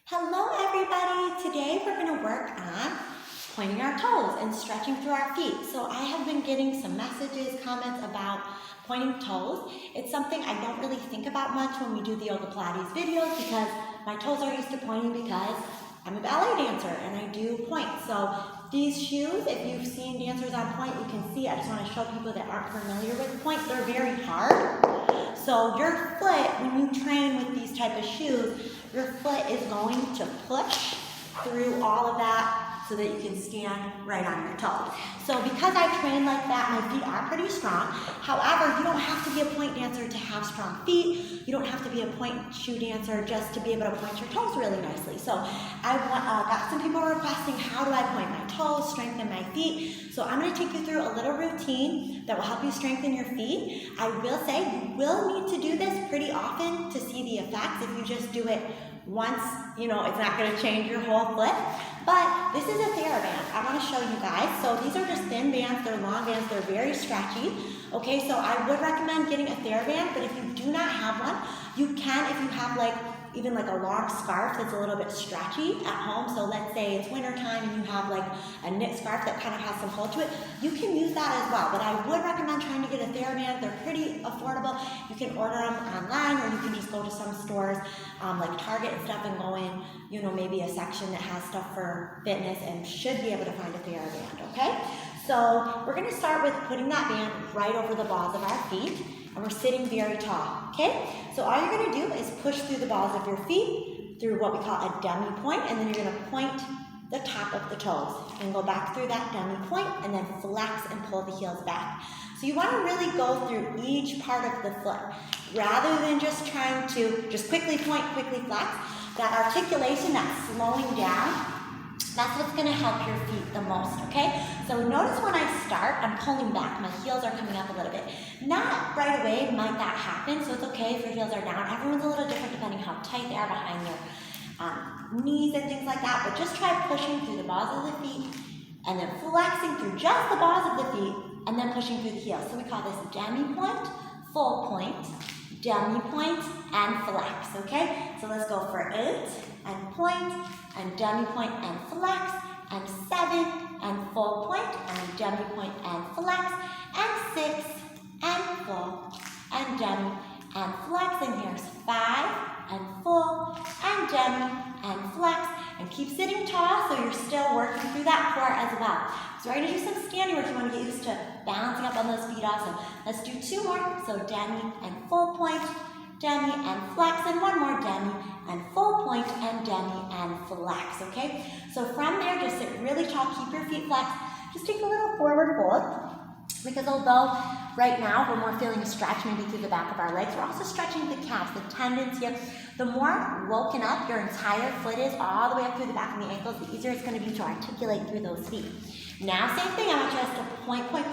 Hello everybody! Today we're going to work on pointing our toes and stretching through our feet. So I have been getting some messages, comments about pointing toes. It's something I don't really think about much when we do the yoga Pilates videos because my toes are used to pointing because I'm a ballet dancer and I do point. So these shoes, if you've seen dancers on point, you can see, I just want to show people that aren't familiar with point, they're very hard. So your foot, when you train with these type of shoes, your foot is going to push through all of that so that you can stand right on your toes. So because I train like that, my feet are pretty strong. However, you don't have to be a point dancer to have strong feet. You don't have to be a point shoe dancer just to be able to point your toes really nicely. So I got some people requesting, how do I point my toes, strengthen my feet? So I'm going to take you through a little routine that will help you strengthen your feet. I will say you will need to do this pretty often to see the effects. If you just do it once, it's not going to change your whole foot. But this is a TheraBand. I want to show you guys. So these are just thin bands. They're long bands. They're very stretchy. Okay, so I would recommend getting a TheraBand, but if you do not have one, you can if you have even a long scarf that's a little bit stretchy at home. So let's say it's winter time and you have a knit scarf that kind of has some hold to it. You can use that as well, but I would recommend trying to get a TheraBand. They're pretty affordable. You can order them online or you can just go to some stores like Target and stuff and go in, maybe a section that has stuff for fitness and should be able to find a TheraBand, okay? So we're gonna start with putting that band right over the balls of our feet. And we're sitting very tall, okay? So all you're gonna do is push through the balls of your feet through what we call a demi point, and then you're gonna point the top of the toes. And go back through that demi point and then flex and pull the heels back. So you wanna really go through each part of the foot rather than just trying to just quickly point, quickly flex. That articulation, that slowing down, that's what's going to help your feet the most, okay? So notice when I start, I'm pulling back. My heels are coming up a little bit. Not right away might that happen, so it's okay if your heels are down. Everyone's a little different depending how tight they are behind their knees and things like that, but just try pushing through the balls of the feet and then flexing through just the balls of the feet and then pushing through the heels. So we call this demi point, full point, demi point, and flex, okay? So let's go for 8 and point, and demi point and flex, and 7 and full point, and demi point and flex, and 6 and full, and demi and flex, and here's 5 and full, and demi and flex, and keep sitting tall so you're still working through that core as well. So we're going to do some standing work. You want to get used to balancing up on those feet also. Let's do 2 more. So demi and full point, demi and flex, and 1 more demi and full point, and demi and flex, okay? So from there, just sit really tall, keep your feet flexed. Just take a little forward fold, because although right now when we're feeling a stretch maybe through the back of our legs, we're also stretching the calves, the tendons here. The more woken up your entire foot is all the way up through the back of the ankles, the easier it's going to be to articulate through those feet. Now same thing, I want you guys to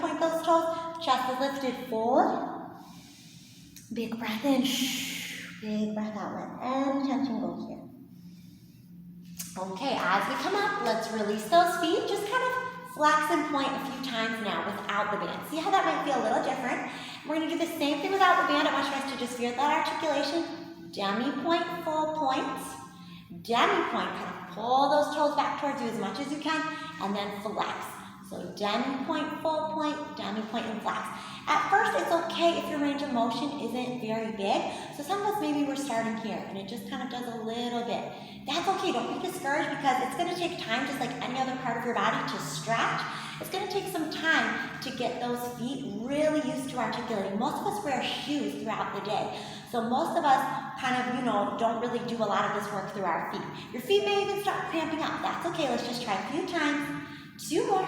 point those toes. Chest is lifted forward. Big breath in, big breath out, let any tension go here. Okay, as we come up, let's release those feet. Just kind of flex and point a few times now without the band. See how that might feel a little different? We're going to do the same thing without the band. I want you guys to just feel that articulation. Demi point, full point. Demi point, kind of pull those toes back towards you as much as you can, and then flex. So demi point, full point, demi point, and flex. At first, it's okay if your range of motion isn't very big. So some of us, maybe we're starting here, and it just kind of does a little bit. That's okay, don't be discouraged, because it's going to take time, just like any other part of your body, to stretch. It's going to take some time to get those feet really used to articulating. Most of us wear shoes throughout the day. So most of us kind of, don't really do a lot of this work through our feet. Your feet may even start cramping up. That's okay, let's just try a few times. 2 more.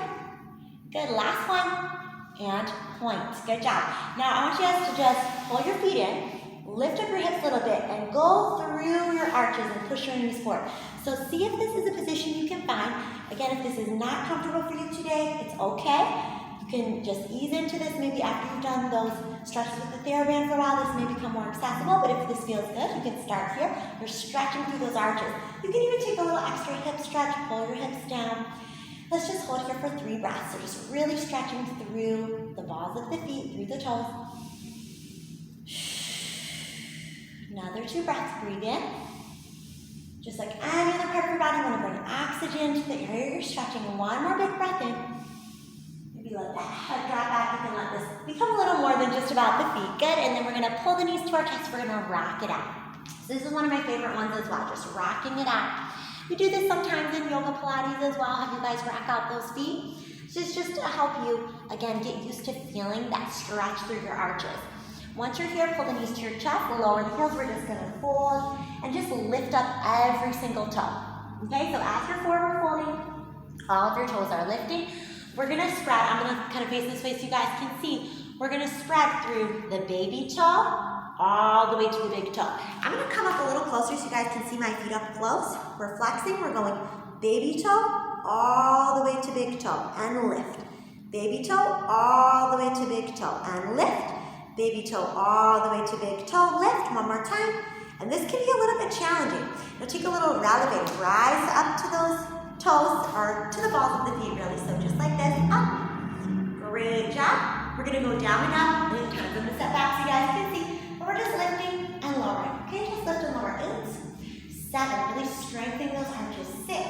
Good, last one, and point. Good job. Now I want you guys to just pull your feet in, lift up your hips a little bit, and go through your arches and push your knees forward. So see if this is a position you can find. Again, if this is not comfortable for you today, it's okay. You can just ease into this. Maybe after you've done those stretches with the TheraBand for a while, this may become more accessible, but if this feels good, you can start here. You're stretching through those arches. You can even take a little extra hip stretch, pull your hips down. Let's just hold here for 3 breaths. So just really stretching through the balls of the feet, through the toes. Another 2 breaths. Breathe in. Just like any other part of your body, you want to bring oxygen to the area you're stretching. One more big breath in. Maybe let that head drop back. You can let this become a little more than just about the feet. Good. And then we're going to pull the knees to our chest. We're going to rock it out. So this is one of my favorite ones as well, just rocking it out. We do this sometimes in yoga Pilates as well. Have you guys rock out those feet? So it's just to help you, again, get used to feeling that stretch through your arches. Once you're here, pull the knees to your chest, lower the heels. We're just going to fold and just lift up every single toe. Okay, so as you're forward folding, all of your toes are lifting. We're going to spread. I'm going to kind of face this way so you guys can see. We're going to spread through the baby toe all the way to the big toe. I'm going to come up a little closer so you guys can see my feet up close. We're flexing. We're going baby toe all the way to big toe and lift. Baby toe all the way to big toe and lift. Baby toe all the way to big toe, lift. One more time. And this can be a little bit challenging. Now take a little releve. Rise up to those toes, or to the balls of the feet really. So just like this, up. Great job. We're going to go down and up. And kind of going to step back so you guys can see. But we're just lifting and lowering. Okay, just lift and lower. 8, 7. Really strengthening those arches. 6, 5.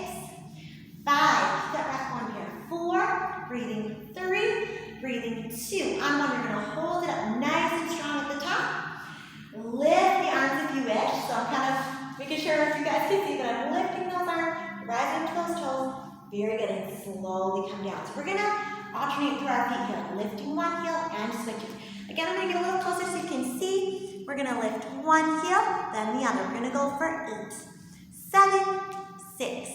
Keep that breath going here. 4. Breathing. 3. Breathing. 2. On 1, you're going to hold it up nice and strong at the top. Lift the arms if you wish. So I'm kind of making sure if you guys can see that I'm lifting those arms, rising to those toes. Very good. And slowly come down. So we're going to alternate through our feet here. Lifting one heel and switching. Again, I'm going to get a little closer so you can see. We're going to lift one heel, then the other. We're going to go for 8, 7, 6,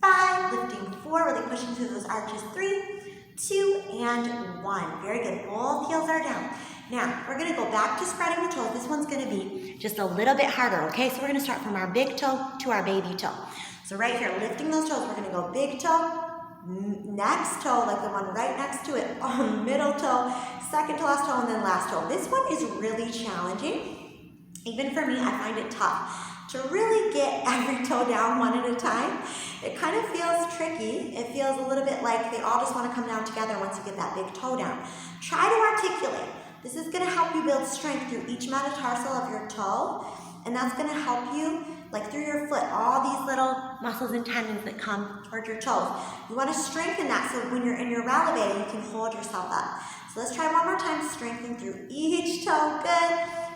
5. Lifting 4, really pushing through those arches. 3, 2, and 1. Very good. Both heels are down. Now, we're going to go back to spreading the toes. This one's going to be just a little bit harder, okay? So we're going to start from our big toe to our baby toe. So right here, lifting those toes, we're going to go big toe, next toe, like the one right next to it, middle toe, second to last toe, and then last toe. This one is really challenging. Even for me, I find it tough to really get every toe down one at a time. It kind of feels tricky. It feels a little bit like they all just want to come down together once you get that big toe down. Try to articulate. This is going to help you build strength through each metatarsal of your toe, and that's going to help you, like through your foot, all these little muscles and tendons that come towards your toes. You want to strengthen that so when you're in your releve, you can hold yourself up. So let's try one more time, strengthen through each toe, good,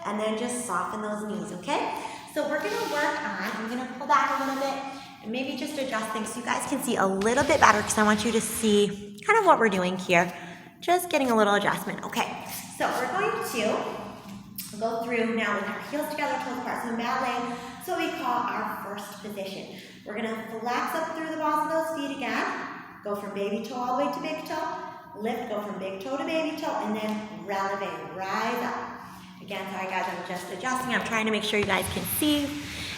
and then just soften those knees, okay? So we're going to work on, I'm going to pull back a little bit and maybe just adjust things so you guys can see a little bit better because I want you to see kind of what we're doing here. Just getting a little adjustment. Okay, so we're going to go through now with our heels together, toes apart. So in ballet, that's what we call our first position. We're going to flex up through the balls of those feet again. Go from baby toe all the way to big toe. Lift, go from big toe to baby toe, and then releve, rise up. Again, sorry guys, I'm just adjusting. I'm trying to make sure you guys can see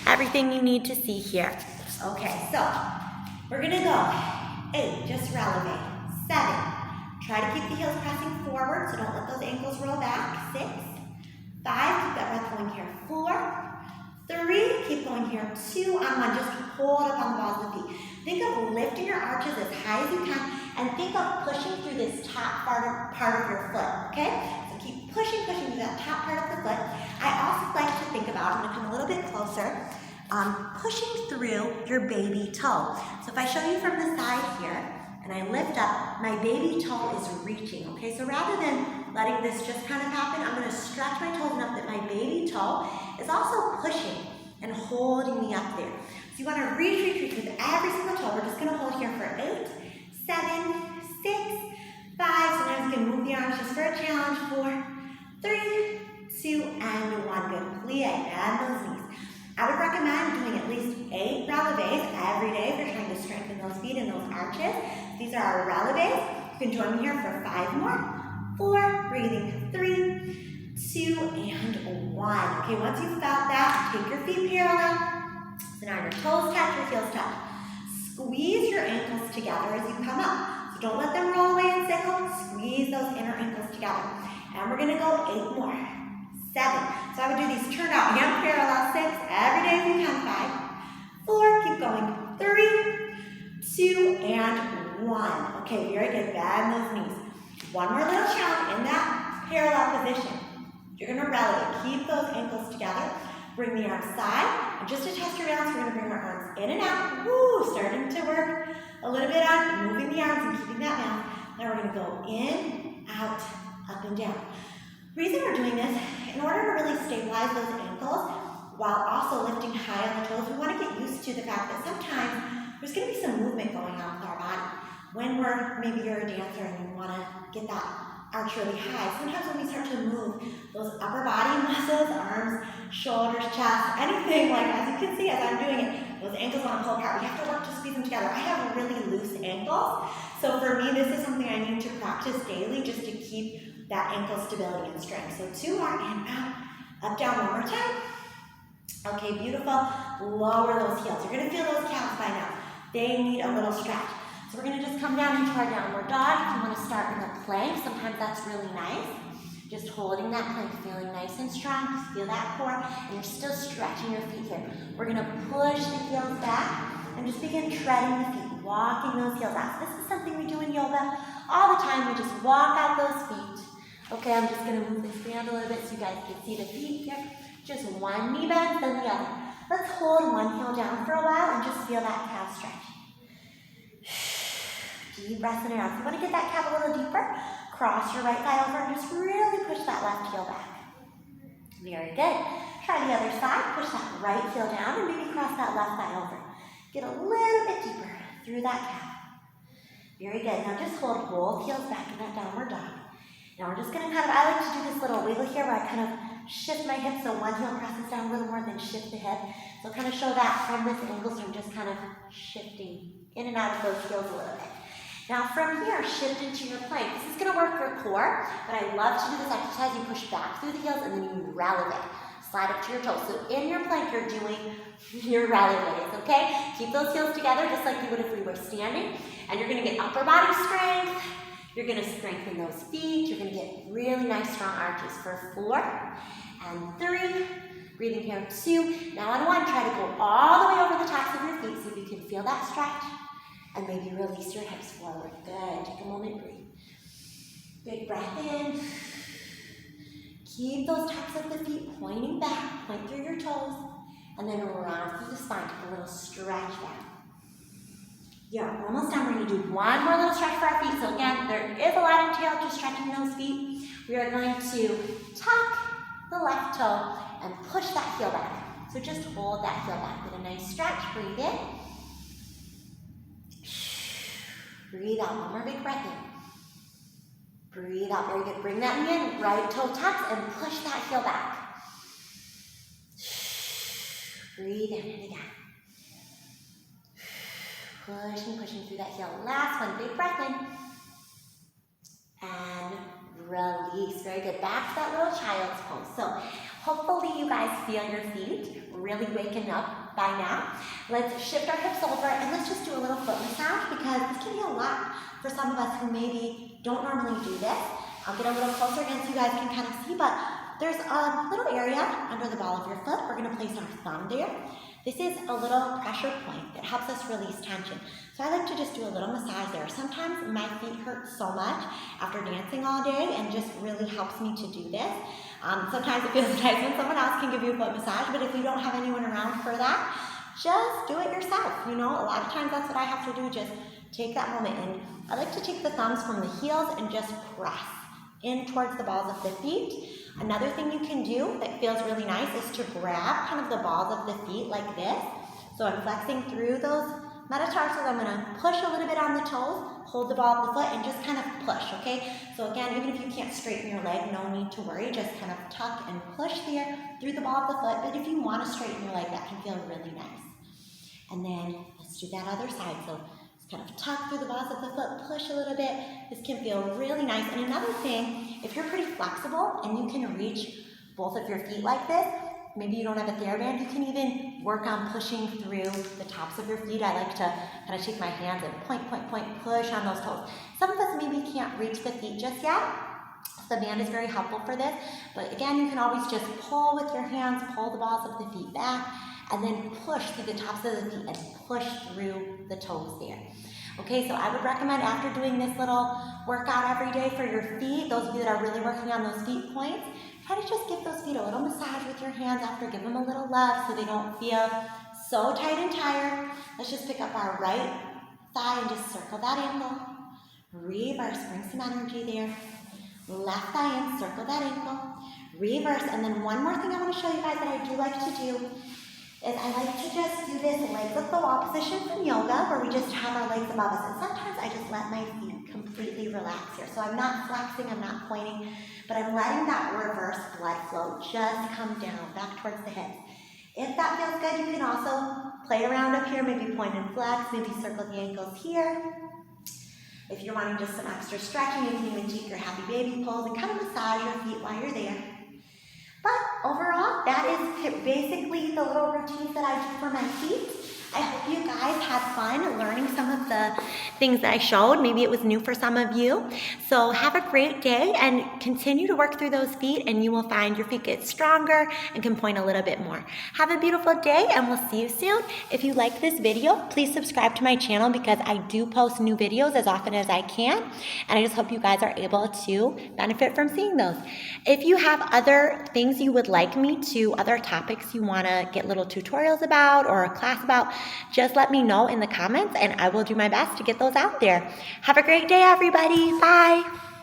everything you need to see here. Okay, so we're going to go 8, just releve, 7. Try to keep the heels pressing forward, so don't let those ankles roll back. 6, 5, keep that breath going here. 4, 3, keep going here. 2, on 1, just hold up on the balls of the feet. Think of lifting your arches as high as you can, and think of pushing through this top part of your foot, okay? So keep pushing through that top part of the foot. I also like to think about, I'm gonna come a little bit closer, pushing through your baby toe. So if I show you from the side here, and I lift up, my baby toe is reaching, okay? So rather than letting this just kind of happen, I'm gonna stretch my toes enough that my baby toe is also pushing and holding me up there. So you wanna reach with every single toe. We're just gonna hold here for 8, 7, 6, 5. Sometimes you can move the arms just for a challenge. 4, 3, 2, and 1. Good, plie, bend those knees. I would recommend doing at least 8 releves every day if you're trying to strengthen those feet and those arches. These are our releves. You can join me here for 5 more. 4, breathing, 3, 2, and 1. Okay, once you've felt that, take your feet parallel. So now your toes touch, your heels touch. Squeeze your ankles together as you come up. So don't let them roll away and sickle. Squeeze those inner ankles together. And we're gonna go 8 more. 7. So I would do these turn out and parallel 6 every day if you can. 5, 4, keep going. 3, 2, and 1. Okay, very good. Bend those knees. One more little challenge in that parallel position. You're gonna releve. Keep those ankles together. Bring the arms side, and just to test your balance, we're going to bring our arms in and out. Woo, starting to work a little bit on moving the arms and keeping that balance. Now we're going to go in, out, up and down. The reason we're doing this, in order to really stabilize those ankles, while also lifting high on the toes, we want to get used to the fact that sometimes there's going to be some movement going on with our body. When maybe you're a dancer and you want to get that arch really high, sometimes when we start to move those upper body muscles, arms, shoulders, chest, anything like, as you can see as I'm doing it, those ankles want to pull apart. We have to work to squeeze them together. I have really loose ankles, so for me this is something I need to practice daily just to keep that ankle stability and strength. So 2 more, and out, up, down, one more time. Okay, beautiful. Lower those heels. You're going to feel those calves by now. They need a little stretch. So we're going to just come down into our downward dog. If you want to start in a plank, sometimes that's really nice. Just holding that plank, feeling nice and strong. Just feel that core, and you're still stretching your feet here. We're going to push the heels back and just begin treading the feet, walking those heels out. So this is something we do in yoga all the time. We just walk out those feet. Okay, I'm just going to move this band a little bit so you guys can see the feet here. Just one knee bend, then the other. Let's hold one heel down for a while and just feel that calf stretch. Deep breath in and out. If you want to get that calf a little deeper, cross your right thigh over and just really push that left heel back. Very good. Try the other side. Push that right heel down and maybe cross that left thigh over. Get a little bit deeper through that calf. Very good. Now just hold both heels back in that downward dog. Now we're just going to I like to do this little wiggle here where I kind of shift my hips so one heel presses down a little more than shift the hip. So kind of show that from this angle, so I'm just kind of shifting in and out of those heels a little bit. Now from here, shift into your plank. This is going to work for core, but I love to do this exercise. You push back through the heels and then you rally it. Slide up to your toes. So in your plank, you're doing your rally waves, okay? Keep those heels together just like you would if we were standing. And you're going to get upper body strength. You're going to strengthen those feet. You're going to get really nice strong arches for 4 and 3. Breathing here, 2. Now on 1, try to go all the way over the tops of your feet so you can feel that stretch. And maybe release your hips forward. Good. Take a moment, breathe. Big breath in. Keep those tops of the feet pointing back. Point through your toes. And then round through the spine. Take a little stretch back. Yeah, almost done. We're going to do one more little stretch for our feet. So again, there is a lot entailed to stretching those feet. We are going to tuck the left toe and push that heel back. So just hold that heel back. Get a nice stretch. Breathe in. Breathe out. One more big breath in. Breathe out. Very good. Bring that knee in. Right toe tucks and push that heel back. Breathe in and again. Pushing through that heel. Last one, big breath in. And release. Very good. Back to that little child's pose. So hopefully you guys feel your feet really waking up by now. Let's shift our hips over and let's just do a little foot massage because this can be a lot for some of us who maybe don't normally do this. I'll get a little closer again so you guys can kind of see, but there's a little area under the ball of your foot. We're going to place our thumb there. This is a little pressure point that helps us release tension. So I like to just do a little massage there. Sometimes my feet hurt so much after dancing all day and just really helps me to do this. Sometimes it feels nice when someone else can give you a foot massage, but if you don't have anyone around for that, just do it yourself. You know, a lot of times that's what I have to do, just take that moment. And I like to take the thumbs from the heels and just press in towards the balls of the feet. Another thing you can do that feels really nice is to grab kind of the balls of the feet like this. So I'm flexing through those metatarsals. I'm going to push a little bit on the toes, hold the ball of the foot, and just kind of push, okay? So again, even if you can't straighten your leg, no need to worry. Just kind of tuck and push there through the ball of the foot. But if you want to straighten your leg, that can feel really nice. And then let's do that other side. So kind of tuck through the balls of the foot, push a little bit. This can feel really nice. And another thing, if you're pretty flexible and you can reach both of your feet like this, maybe you don't have a TheraBand, you can even work on pushing through the tops of your feet. I like to kind of take my hands and point, push on those toes. Some of us maybe can't reach the feet just yet. The band is very helpful for this. But again, you can always just pull with your hands, pull the balls of the feet back, and then push through the tops of the feet and push through the toes there. Okay, so I would recommend after doing this little workout every day for your feet, those of you that are really working on those feet points, try to just give those feet a little massage with your hands after. Give them a little love so they don't feel so tight and tired. Let's just pick up our right thigh and just circle that ankle. Reverse, bring some energy there. Left thigh in, circle that ankle. Reverse, and then one more thing I want to show you guys that I do like to do is I like to just do this legs up the wall position from yoga where we just have our legs above us. And sometimes I just let my feet completely relax here. So I'm not flexing, I'm not pointing, but I'm letting that reverse blood flow just come down back towards the hips. If that feels good, you can also play around up here, maybe point and flex, maybe circle the ankles here. If you're wanting just some extra stretching, you can even take your happy baby pose and kind of massage your feet while you're there. But overall, that is basically the little routines that I do for my feet. I hope you guys had fun learning some of the things that I showed. Maybe it was new for some of you. So have a great day and continue to work through those feet and you will find your feet get stronger and can point a little bit more. Have a beautiful day and we'll see you soon. If you like this video, please subscribe to my channel because I do post new videos as often as I can. And I just hope you guys are able to benefit from seeing those. If you have other things you would like me to, other topics you want to get little tutorials about or a class about, just let me know in the comments and I will do my best to get those out there. Have a great day, everybody. Bye.